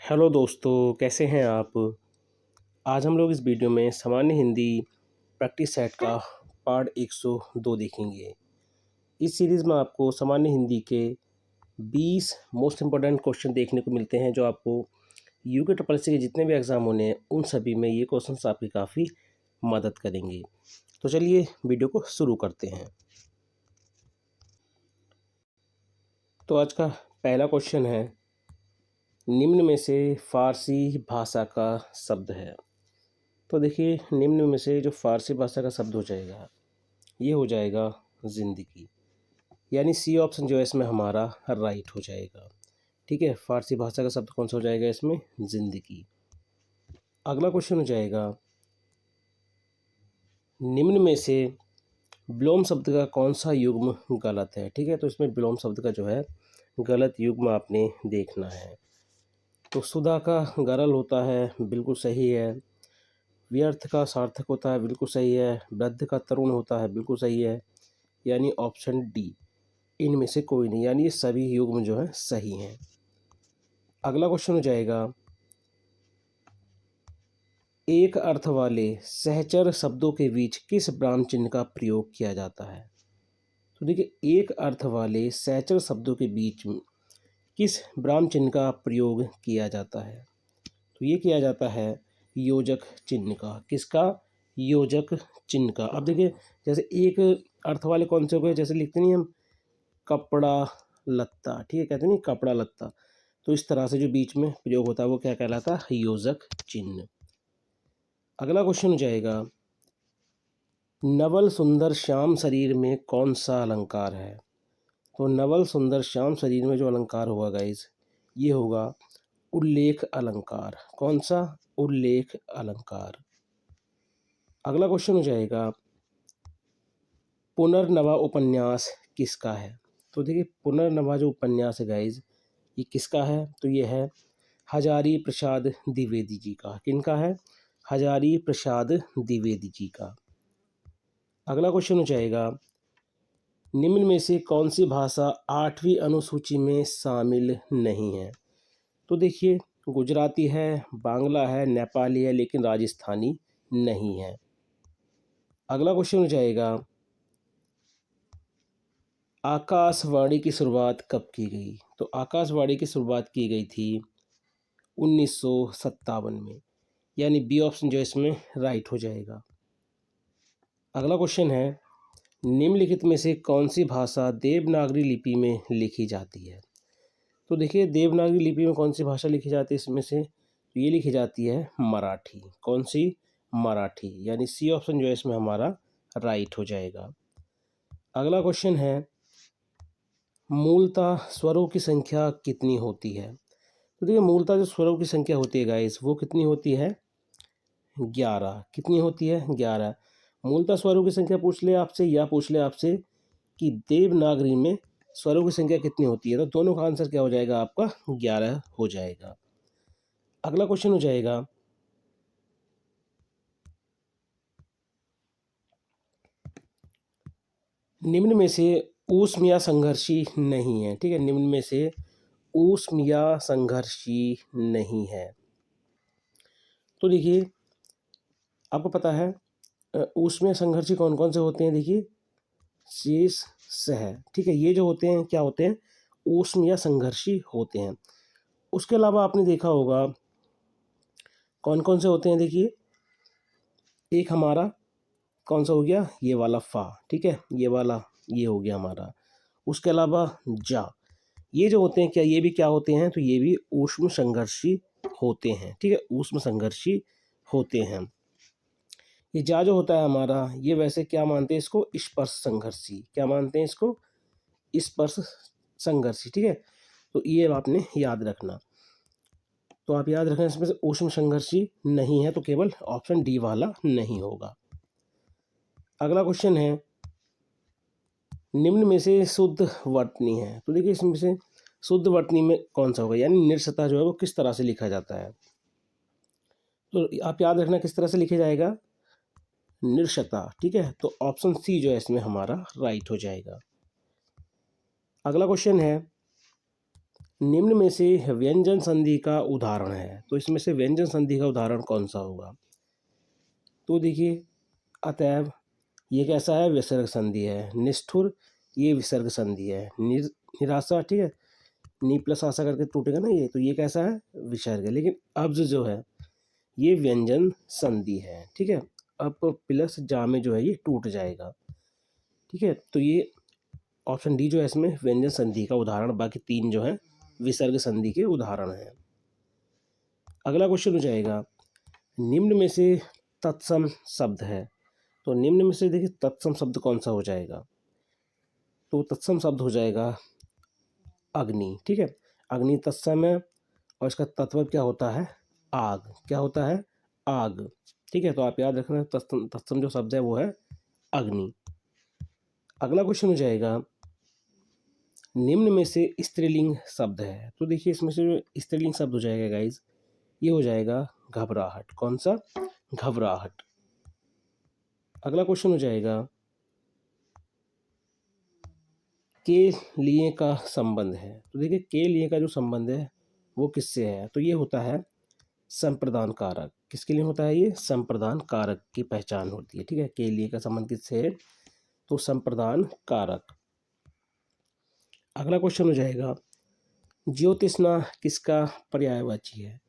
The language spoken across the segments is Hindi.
हेलो दोस्तों, कैसे हैं आप? आज हम लोग इस वीडियो में सामान्य हिंदी प्रैक्टिस सेट का पार्ट 102 देखेंगे। इस सीरीज़ में आपको सामान्य हिंदी के 20 मोस्ट इम्पोर्टेंट क्वेश्चन देखने को मिलते हैं, जो आपको यूके ट्रिपल एससी के जितने भी एग्ज़ाम होने हैं उन सभी में ये क्वेश्चंस आपकी काफ़ी मदद करेंगे। तो चलिए वीडियो को शुरू करते हैं। तो आज का पहला क्वेश्चन है, निम्न में से फ़ारसी भाषा का शब्द है। तो देखिए, निम्न में से जो फ़ारसी भाषा का शब्द हो जाएगा ये हो जाएगा ज़िंदगी, यानी सी ऑप्शन जो है इसमें हमारा राइट हो जाएगा। ठीक है, फ़ारसी भाषा का शब्द कौन सा हो जाएगा इसमें? ज़िंदगी। अगला क्वेश्चन हो जाएगा, निम्न में से विलोम शब्द का कौन सा युग्म गलत है? ठीक है, तो इसमें विलोम शब्द का जो है गलत युग्म आपने देखना है। तो सुधा का गरल होता है, बिल्कुल सही है। व्यर्थ का सार्थक होता है, बिल्कुल सही है। वृद्ध का तरुण होता है, बिल्कुल सही है। यानी ऑप्शन डी, इनमें से कोई नहीं, यानी ये सभी युग्म जो है सही हैं। अगला क्वेश्चन हो जाएगा, एक अर्थ वाले सहचर शब्दों के बीच किस ब्राह्म चिन्ह का प्रयोग किया जाता है? तो देखिए, एक अर्थ वाले सहचर शब्दों के बीच में किस ब्राह्म चिन्ह का प्रयोग किया जाता है? तो ये किया जाता है योजक चिन्ह का। किसका? योजक चिन्ह का। अब देखिए, जैसे एक अर्थ वाले कौन से हो गए, जैसे लिखते नहीं हम कपड़ा लत्ता, ठीक है, कहते नहीं कपड़ा लत्ता, तो इस तरह से जो बीच में प्रयोग होता है वो क्या कहलाता है? योजक चिन्ह। अगला क्वेश्चन हो जाएगा, नवल सुंदर श्याम शरीर में कौन सा अलंकार है? तो नवल सुंदर श्याम शरीर में जो अलंकार होगा गाइस, ये होगा उल्लेख अलंकार। कौन सा? उल्लेख अलंकार। अगला क्वेश्चन हो जाएगा, पुनर्नवा उपन्यास किसका है? तो देखिए, पुनर्नवा जो उपन्यास है गाइस, ये किसका है? तो ये है हजारी प्रसाद द्विवेदी जी का। किनका है? हजारी प्रसाद द्विवेदी जी का। अगला क्वेश्चन हो जाएगा, निम्न में से कौन सी भाषा 8वीं अनुसूची में शामिल नहीं है? तो देखिए, गुजराती है, बांग्ला है, नेपाली है, लेकिन राजस्थानी नहीं है। अगला क्वेश्चन हो जाएगा, आकाशवाणी की शुरुआत कब की गई? तो आकाशवाणी की शुरुआत की गई थी 1957 में, यानी बी ऑप्शन जो है इसमें राइट हो जाएगा। अगला क्वेश्चन है, निम्नलिखित में से कौन सी भाषा देवनागरी लिपि में लिखी जाती है? तो देखिए, देवनागरी लिपि में कौन सी भाषा लिखी जाती है इसमें से? तो ये लिखी जाती है मराठी। कौन सी? मराठी, यानी सी ऑप्शन जो है इसमें हमारा राइट हो जाएगा। अगला क्वेश्चन है, मूलतः स्वरों की संख्या कितनी होती है? तो देखिए, मूलतः जो स्वरों की संख्या होती है गाइस, वो कितनी होती है? 11। कितनी होती है? 11। मूलतः स्वरों की संख्या पूछ ले आपसे, या पूछ ले आपसे कि देवनागरी में स्वरों की संख्या कितनी होती है, तो दोनों का आंसर क्या हो जाएगा आपका? 11 हो जाएगा। अगला क्वेश्चन हो जाएगा, निम्न में से ऊष्म या संघर्षी नहीं है। ठीक है, निम्न में से ऊष्म या संघर्षी नहीं है। तो देखिए, आपको पता है ऊष्म या संघर्षी कौन कौन से होते हैं? देखिए, शेष, सह, ठीक है, ये जो होते हैं क्या होते हैं? ऊष्म या संघर्षी होते हैं। उसके अलावा आपने देखा होगा कौन कौन से होते हैं। देखिए, एक हमारा कौन सा हो गया? ये वाला फा, ठीक है, ये वाला, ये हो गया हमारा। उसके अलावा जा, ये जो होते हैं क्या, ये भी क्या होते हैं? तो ये भी ऊष्म संघर्षी होते हैं। ठीक है, ऊष्म संघर्षी होते हैं। ये जा जो होता है हमारा, ये वैसे क्या मानते हैं इसको? स्पर्श संघर्षी। क्या मानते हैं इसको? स्पर्श संघर्षी। ठीक है, तो ये आपने याद रखना। तो आप याद रखें, इसमें से ऊष्म संघर्षी नहीं है, तो केवल ऑप्शन डी वाला नहीं होगा। अगला क्वेश्चन है, निम्न में से शुद्ध वर्तनी है। तो देखिए, इसमें से शुद्ध वर्तनी में कौन सा होगा, यानी निरसता जो है वो किस तरह से लिखा जाता है? तो आप याद रखना किस तरह से लिखा जाएगा? निरसता। ठीक है, तो ऑप्शन सी जो है इसमें हमारा राइट हो जाएगा। अगला क्वेश्चन है, निम्न में से व्यंजन संधि का उदाहरण है, तो इसमें से व्यंजन संधि का उदाहरण कौन सा होगा? तो देखिए, अतएव ये कैसा है? विसर्ग संधि है। निष्ठुर, ये विसर्ग संधि है। निराशा, ठीक है, नी प्लस आशा करके टूटेगा ना ये, तो ये कैसा है? विसर्ग है। लेकिन अब्ज जो है ये व्यंजन संधि है, ठीक है। अप प्लस जा में जो है ये टूट जाएगा, ठीक है। तो ये ऑप्शन डी जो है इसमें व्यंजन संधि का उदाहरण, बाकी तीन जो है विसर्ग संधि के उदाहरण हैं। अगला क्वेश्चन हो जाएगा, निम्न में से तत्सम शब्द है, तो निम्न में से देखिए तत्सम शब्द कौन सा हो जाएगा? तो तत्सम शब्द हो जाएगा अग्नि, ठीक है। अग्नि तत्सम है और इसका तत्व क्या होता है? आग। क्या होता है? आग, ठीक है। तो आप याद रखना तत्सम तत्सम जो शब्द है वो है अग्नि। अगला क्वेश्चन हो जाएगा, निम्न में से स्त्रीलिंग शब्द है, तो देखिए इसमें से जो स्त्रीलिंग शब्द हो जाएगा गाइज, ये हो जाएगा घबराहट। कौन सा? घबराहट। अगला क्वेश्चन हो जाएगा, के लिए का संबंध है, तो देखिए के लिए का जो संबंध है वो किससे है? तो ये होता है संप्रदान कारक। किसके लिए होता है ये? संप्रदान कारक की पहचान होती है, ठीक है। के लिए का संबंध किससे है? तो संप्रदान कारक। अगला क्वेश्चन हो जाएगा, ज्योतिष्णा किसका पर्यायवाची है?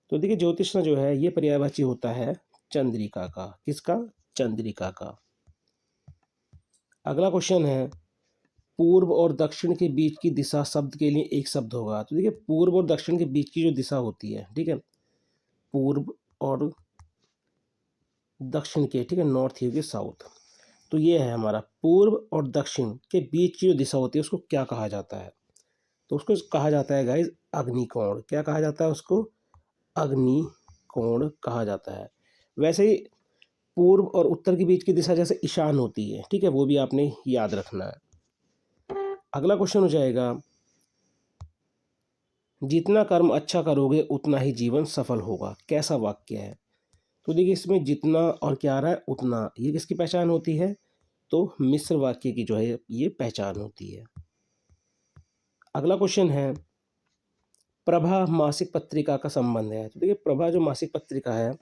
तो देखिए ज्योतिष्णा जो है ये पर्यायवाची होता है चंद्रिका का। किसका? चंद्रिका का। अगला क्वेश्चन है, पूर्व और दक्षिण के बीच की दिशा शब्द के लिए एक शब्द होगा, तो देखिए पूर्व और दक्षिण के बीच की जो दिशा होती है, ठीक है, पूर्व और दक्षिण के, ठीक है, नॉर्थ ईस्ट साउथ, तो ये है हमारा पूर्व और दक्षिण के बीच की जो दिशा होती है उसको क्या कहा जाता है? तो उसको कहा जाता है गाइज अग्निकोण। क्या कहा जाता है उसको? अग्निकोण कहा जाता है। वैसे ही पूर्व और उत्तर के बीच की दिशा जैसे ईशान होती है, ठीक है, वो भी आपने याद रखना है। अगला क्वेश्चन हो जाएगा, जितना कर्म अच्छा करोगे उतना ही जीवन सफल होगा, कैसा वाक्य है? तो देखिए इसमें जितना और क्या आ रहा है? उतना। ये किसकी पहचान होती है? तो मिश्र वाक्य की जो है ये पहचान होती है। अगला क्वेश्चन है, प्रभा मासिक पत्रिका का संबंध है, तो देखिए प्रभा जो मासिक पत्रिका है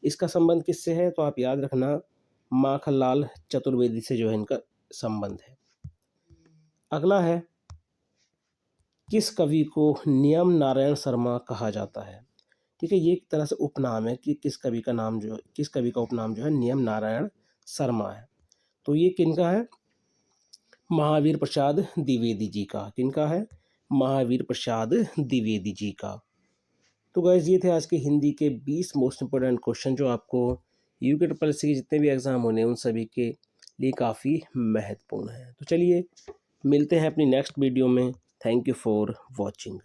इसका संबंध किससे है? तो आप याद रखना माखनलाल चतुर्वेदी से जो है इनका संबंध है। अगला है, किस कवि को नियम नारायण शर्मा कहा जाता है? ठीक है, ये एक तरह से उपनाम है कि किस कवि का नाम जो है, किस कवि का उपनाम जो है नियम नारायण शर्मा है। तो ये किनका है? महावीर प्रसाद द्विवेदी जी का। किनका है? महावीर प्रसाद द्विवेदी जी का। तो गाइस ये थे आज के हिंदी के 20 मोस्ट इंपोर्टेंट क्वेश्चन जो आपको यूके ट्रिपल एससी के जितने भी एग्जाम होने उन सभी के लिए काफ़ी महत्वपूर्ण है। तो चलिए मिलते हैं अपनी नेक्स्ट वीडियो में। Thank you for watching.